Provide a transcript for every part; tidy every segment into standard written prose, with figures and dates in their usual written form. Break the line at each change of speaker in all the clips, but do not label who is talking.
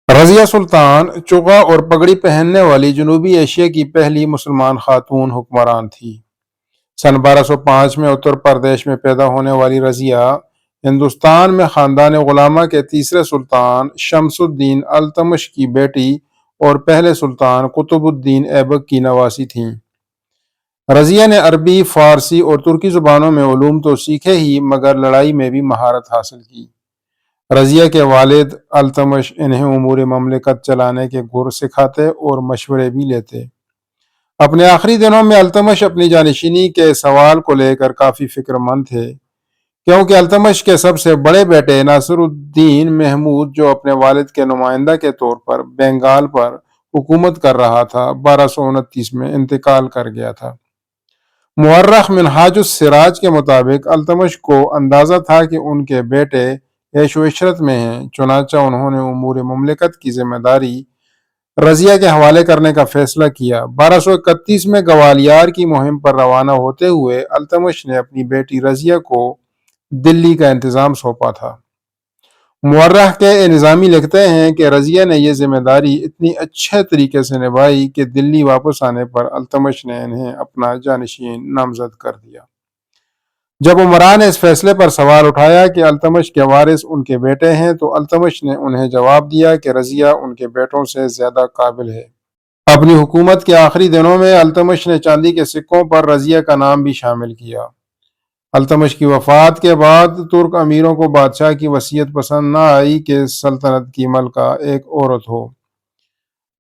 رضیہ سلطان چغا اور پگڑی پہننے والی جنوبی ایشیا کی پہلی مسلمان خاتون حکمران تھی۔ سن 1205 میں اتر پردیش میں پیدا ہونے والی رضیہ ہندوستان میں خاندان غلامہ کے تیسرے سلطان شمس الدین التمش کی بیٹی اور پہلے سلطان قطب الدین ایبک کی نواسی تھیں۔ رضیہ نے عربی، فارسی اور ترکی زبانوں میں علوم تو سیکھے ہی مگر لڑائی میں بھی مہارت حاصل کی۔ رضیہ کے والد التمش انہیں امور مملکت چلانے کے گر سکھاتے اور مشورے بھی لیتے۔ اپنے آخری دنوں میں التمش اپنی جانشینی کے سوال کو لے کر کافی فکر مند تھے، کیونکہ التمش کے سب سے بڑے بیٹے ناصر الدین محمود، جو اپنے والد کے نمائندہ کے طور پر بنگال پر حکومت کر رہا تھا، 1229 میں انتقال کر گیا تھا۔ مورخ منہاج السراج کے مطابق التمش کو اندازہ تھا کہ ان کے بیٹے عیش و عشرت میں ہیں، چنانچہ انہوں نے امور مملکت کی ذمہ داری رضیہ کے حوالے کرنے کا فیصلہ کیا۔ 1231 میں گوالیار کی مہم پر روانہ ہوتے ہوئے التمش نے اپنی بیٹی رضیہ کو دلی کا انتظام سونپا تھا۔ مورخ کے نظامی لکھتے ہیں کہ رضیہ نے یہ ذمہ داری اتنی اچھے طریقے سے نبھائی کہ دلی واپس آنے پر التمش نے انہیں اپنا جانشین نامزد کر دیا۔ جب عمرا نے اس فیصلے پر سوال اٹھایا کہ التمش کے وارث ان کے بیٹے ہیں، تو التمش نے انہیں جواب دیا کہ رضیہ ان کے بیٹوں سے زیادہ قابل ہے۔ اپنی حکومت کے آخری دنوں میں التمش نے چاندی کے سکوں پر رضیہ کا نام بھی شامل کیا۔ التمش کی وفات کے بعد ترک امیروں کو بادشاہ کی وصیت پسند نہ آئی کہ سلطنت کی ملکہ ایک عورت ہو۔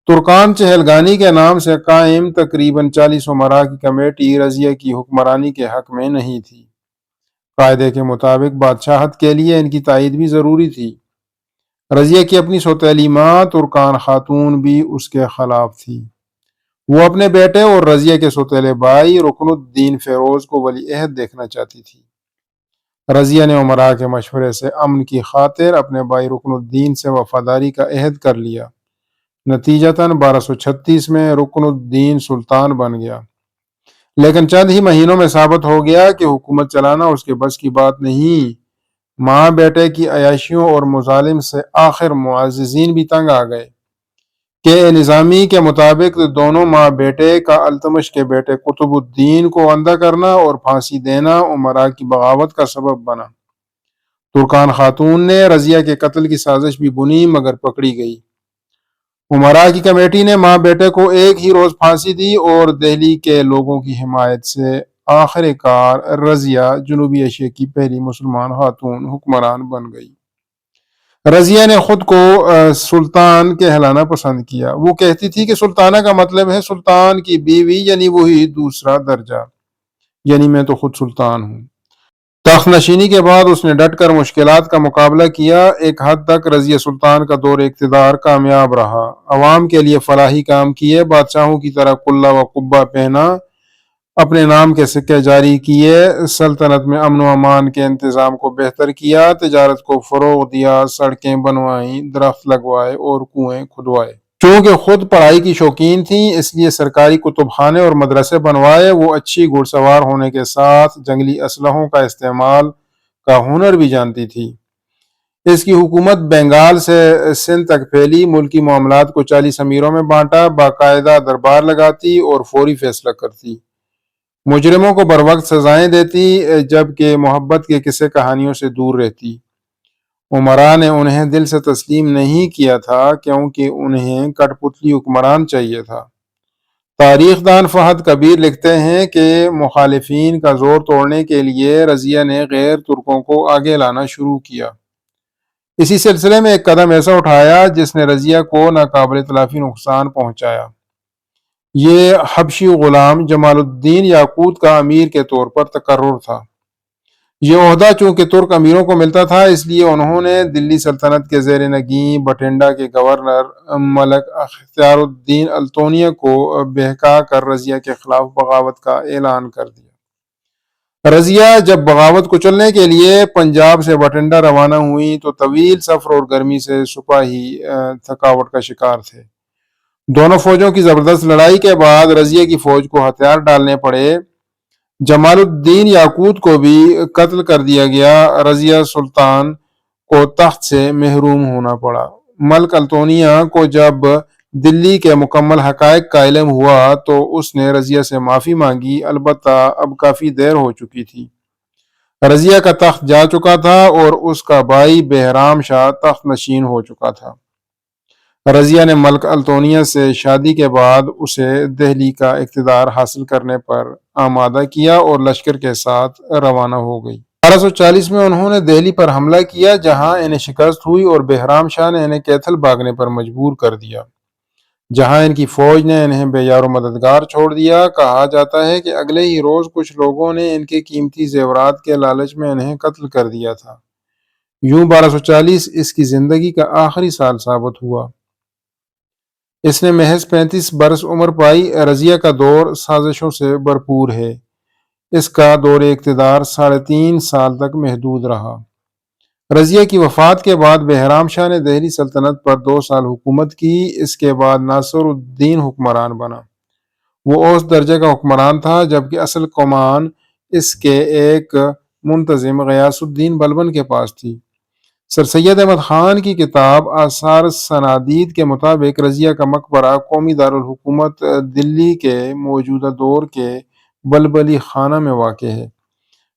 ترکان چہلگانی کے نام سے قائم تقریباً 40 امراء کی کمیٹی رضیہ کی حکمرانی کے حق میں نہیں تھی۔ قاعدے کے مطابق بادشاہت کے لیے ان کی تائید بھی ضروری تھی۔ رضیہ کی اپنی سوتیلی ماں ترکان خاتون بھی اس کے خلاف تھی۔ وہ اپنے بیٹے اور رضیہ کے سوتیلے بھائی رکن الدین فیروز کو ولی عہد دیکھنا چاہتی تھی۔ رضیہ نے امراء کے مشورے سے امن کی خاطر اپنے بھائی رکن الدین سے وفاداری کا عہد کر لیا۔ نتیجتاً 1236 میں رکن الدین سلطان بن گیا، لیکن چند ہی مہینوں میں ثابت ہو گیا کہ حکومت چلانا اس کے بس کی بات نہیں۔ ماں بیٹے کی عیاشیوں اور مظالم سے آخر معززین بھی تنگ آ گئے۔ کہ نظامی کے مطابق دونوں ماں بیٹے کا التمش کے بیٹے قطب الدین کو اندھا کرنا اور پھانسی دینا امراء کی بغاوت کا سبب بنا۔ ترکان خاتون نے رضیہ کے قتل کی سازش بھی بنی مگر پکڑی گئی۔ امراء کی کمیٹی نے ماں بیٹے کو ایک ہی روز پھانسی دی اور دہلی کے لوگوں کی حمایت سے آخر کار رضیہ جنوبی ایشیا کی پہلی مسلمان خاتون حکمران بن گئی۔ رضیہ نے خود کو سلطان کہلانا پسند کیا۔ وہ کہتی تھی کہ سلطانہ کا مطلب ہے سلطان کی بیوی، یعنی وہی دوسرا درجہ، یعنی میں تو خود سلطان ہوں۔ تخت نشینی کے بعد اس نے ڈٹ کر مشکلات کا مقابلہ کیا۔ ایک حد تک رضیہ سلطان کا دور اقتدار کامیاب رہا۔ عوام کے لیے فلاحی کام کیے، بادشاہوں کی طرح قلہ و قبہ پہنا، اپنے نام کے سکے جاری کیے، سلطنت میں امن و امان کے انتظام کو بہتر کیا، تجارت کو فروغ دیا، سڑکیں بنوائیں، درخت لگوائے اور کنویں کھدوائے۔ چونکہ خود پڑھائی کی شوقین تھیں، اس لیے سرکاری کتب خانے اور مدرسے بنوائے۔ وہ اچھی گھڑ سوار ہونے کے ساتھ جنگلی اسلحوں کا استعمال کا ہنر بھی جانتی تھی۔ اس کی حکومت بنگال سے سندھ تک پھیلی، ملکی معاملات کو 40 امیروں میں بانٹا، باقاعدہ دربار لگاتی اور فوری فیصلہ کرتی، مجرموں کو بروقت سزائیں دیتی، جبکہ محبت کے قصے کہانیوں سے دور رہتی۔ امراء نے انہیں دل سے تسلیم نہیں کیا تھا، کیونکہ انہیں کٹ پتلی حکمران چاہیے تھا۔ تاریخ دان فہد کبیر لکھتے ہیں کہ مخالفین کا زور توڑنے کے لیے رضیہ نے غیر ترکوں کو آگے لانا شروع کیا۔ اسی سلسلے میں ایک قدم ایسا اٹھایا جس نے رضیہ کو ناقابل تلافی نقصان پہنچایا۔ یہ حبشی غلام جمال الدین یاقوت کا امیر کے طور پر تقرر تھا۔ یہ عہدہ چونکہ ترک امیروں کو ملتا تھا، اس لیے انہوں نے دلی سلطنت کے زیر نگین بٹھنڈا کے گورنر ملک اختیار الدین التونیہ کو بہکا کر رضیہ کے خلاف بغاوت کا اعلان کر دیا۔ رضیہ جب بغاوت کچلنے کے لیے پنجاب سے بٹھنڈا روانہ ہوئی تو طویل سفر اور گرمی سے سپاہی تھکاوٹ کا شکار تھے۔ دونوں فوجوں کی زبردست لڑائی کے بعد رضیہ کی فوج کو ہتھیار ڈالنے پڑے۔ جمال الدین یاقوت کو بھی قتل کر دیا گیا۔ رضیہ سلطان کو تخت سے محروم ہونا پڑا۔ ملک التونیہ کو جب دلی کے مکمل حقائق کا علم ہوا تو اس نے رضیہ سے معافی مانگی، البتہ اب کافی دیر ہو چکی تھی۔ رضیہ کا تخت جا چکا تھا اور اس کا بھائی بہرام شاہ تخت نشین ہو چکا تھا۔ رضیہ نے ملک التونیہ سے شادی کے بعد اسے دہلی کا اقتدار حاصل کرنے پر آمادہ کیا اور لشکر کے ساتھ روانہ ہو گئی۔ 1240 میں انہوں نے دہلی پر حملہ کیا، جہاں انہیں شکست ہوئی اور بہرام شاہ نے انہیں کیتھل بھاگنے پر مجبور کر دیا، جہاں ان کی فوج نے انہیں بے یار و مددگار چھوڑ دیا۔ کہا جاتا ہے کہ اگلے ہی روز کچھ لوگوں نے ان کے قیمتی زیورات کے لالچ میں انہیں قتل کر دیا تھا۔ یوں 1240 اس کی زندگی کا آخری سال ثابت ہوا۔ اس نے محض 35 برس عمر پائی۔ رضیہ کا دور سازشوں سے بھرپور ہے۔ اس کا دور اقتدار 3.5 سال تک محدود رہا۔ رضیہ کی وفات کے بعد بہرام شاہ نے دہلی سلطنت پر 2 سال حکومت کی۔ اس کے بعد ناصر الدین حکمران بنا۔ وہ اوسط درجے کا حکمران تھا، جبکہ اصل کمان اس کے ایک منتظم غیاث الدین بلبن کے پاس تھی۔ سر سید احمد خان کی کتاب آثار سنادید کے مطابق رضیہ کا مقبرہ قومی دارالحکومت دلی کے موجودہ دور کے بلبلی خانہ میں واقع ہے۔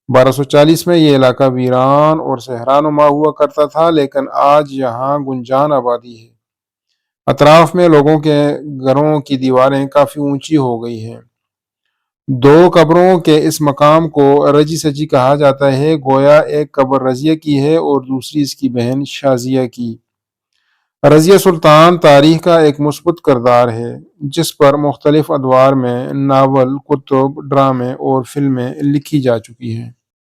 1240 میں یہ علاقہ ویران اور صحرانما ہوا کرتا تھا، لیکن آج یہاں گنجان آبادی ہے۔ اطراف میں لوگوں کے گھروں کی دیواریں کافی اونچی ہو گئی ہیں۔ 2 قبروں کے اس مقام کو رجی سجی کہا جاتا ہے، گویا ایک قبر رضیہ کی ہے اور دوسری اس کی بہن شازیہ کی۔ رضیہ سلطان تاریخ کا ایک مثبت کردار ہے، جس پر مختلف ادوار میں ناول، کتب، ڈرامے اور فلمیں لکھی جا چکی ہیں۔